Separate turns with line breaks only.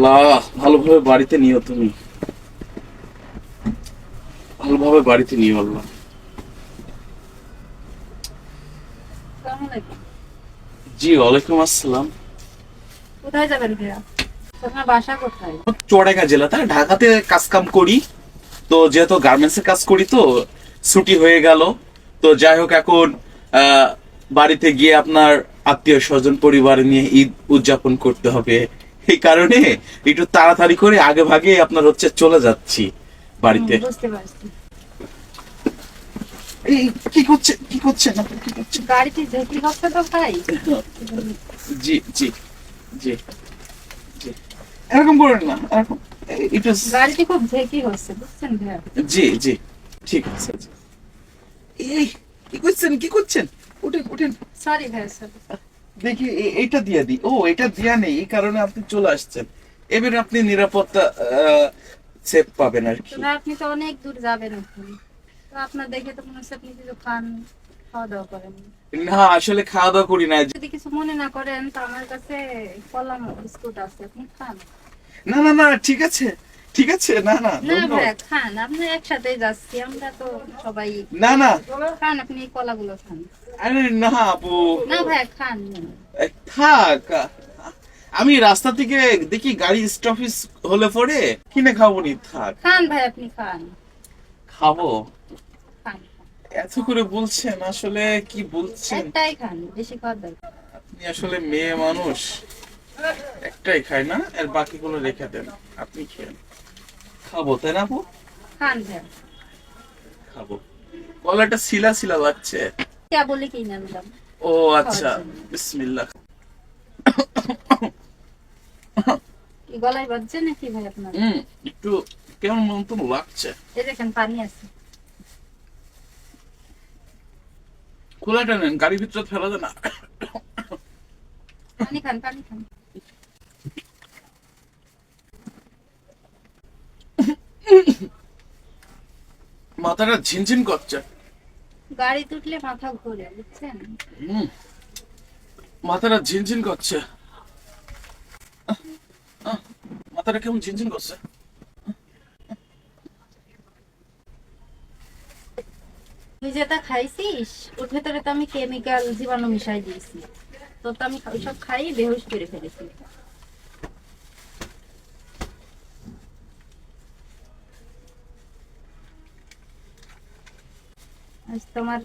আল্লাহ, ভালোভাবে বাড়িতে নিও তুমি, ভালোভাবে বাড়িতে নিও আল্লাহ।
আসসালামু আলাইকুম।
জি, ওয়ালাইকুম আসসালাম।
কোথায় যাবেন ভাইয়া? আপনার বাসা কোথায়?
চুয়াডাঙ্গা জেলাতে ঢাকাতে কাজ কাম করি, তো যেহেতু গার্মেন্টস এর কাজ করি তো ছুটি হয়ে গেল। তো যাই হোক, এখন আহ, বাড়িতে গিয়ে আপনার আত্মীয় স্বজন পরিবার নিয়ে ঈদ উদযাপন করতে হবে। এই কারণে একটু তাড়াতাড়ি করে আগে ভাগে আপনার হচ্ছে চলে যাচ্ছি বাড়িতে।
বুঝতে পারছি।
এই কি করছেন আপনি, কি করছেন?
গাড়িতে ঝেঁকি হচ্ছে তো ভাই।
জি জি জি জি, এরকম করেন না, এরকম একটু।
গাড়িতে খুব ঝেঁকি হচ্ছে, বুঝছেন ভাইয়া?
জি জি, ঠিক আছে। জি। এই কি করছেন? উঠেন উঠেন।
সরি ভাইয়া, সরি।
দেখি এইটা দিয়ে দিই। ও, এটা দিয়া নেই, এই কারণে আপনি চলে আসছেন। এবারে আপনি নিরাপত্তা সেফ পাবেন আর কি।
তো ভাই, আপনি তো অনেক দূর যাবেন এখন। তো আপনার দেখে তো মনে হচ্ছে আপনি কিছু খান, খাওয়া দাওয়া করেন।
না, আসলে খাওয়া দাওয়া করি না।
যদি কিছু মনে না করেন তো আমার কাছে কলা বিস্কুট আছে, আপনি খান।
না না না, ঠিক আছে ঠিক আছে, না না,
না
ধন্যবাদ।
ভাইয়া, খান। আমরা একসাথে যাচ্ছি, আমরা তো সবাই।
না না,
খান, আপনি এই কলাগুলো খান।
আরে না আপু,
না ভাইয়া, খান।
থাক। আমি রাস্তা থেকে দেখি গাড়ি স্টপেজ হলে পরে কিনে খাবো নি, থাক।
খান ভাই, আপনি খান।
খাবো?
খান।
এত করে বলছেন, আসলে কি বলছেন?
একটাই খান, বেশি খাওয়ার দরকার।
আপনি আসলে মেয়ে মানুষ, একটাই খায় না, আর বাকিগুলো রেখে দেন। আপনি খেয়ে খাবো, তাই না আপু?
খান ভাই।
খাবো। গলাটা শিলা শিলা লাগছে।
কে বলে কি না ম্যাডাম?
ও আচ্ছা, বিসমিল্লাহ।
কি গলায় বাজছে নাকি ভাই আপনার?
একটু কেমন মতো লাগছে।
এই দেখেন, পানি আছে।
খোলাটা নেন, গাড়ির ভিতরে ফেলা যায় না।
পানি খান, পানি খান।
মাথাটা ঝিনঝিন করছে।
গাড়ি তুটলে মাথা ঘুরে, বুঝছেন?
হুম, মাথাটা ঝিনঝিন করছে। আহ, মাথাটা কেমন ঝিনঝিন করছে।
তুই যেটা খাইছিস ওর ভেতরে তো আমি কেমিক্যাল জীবাণু মিশাই দিয়েছি। তো তো আমি সব খাই বেহুশ করে ফেলেছি। আজ তোমার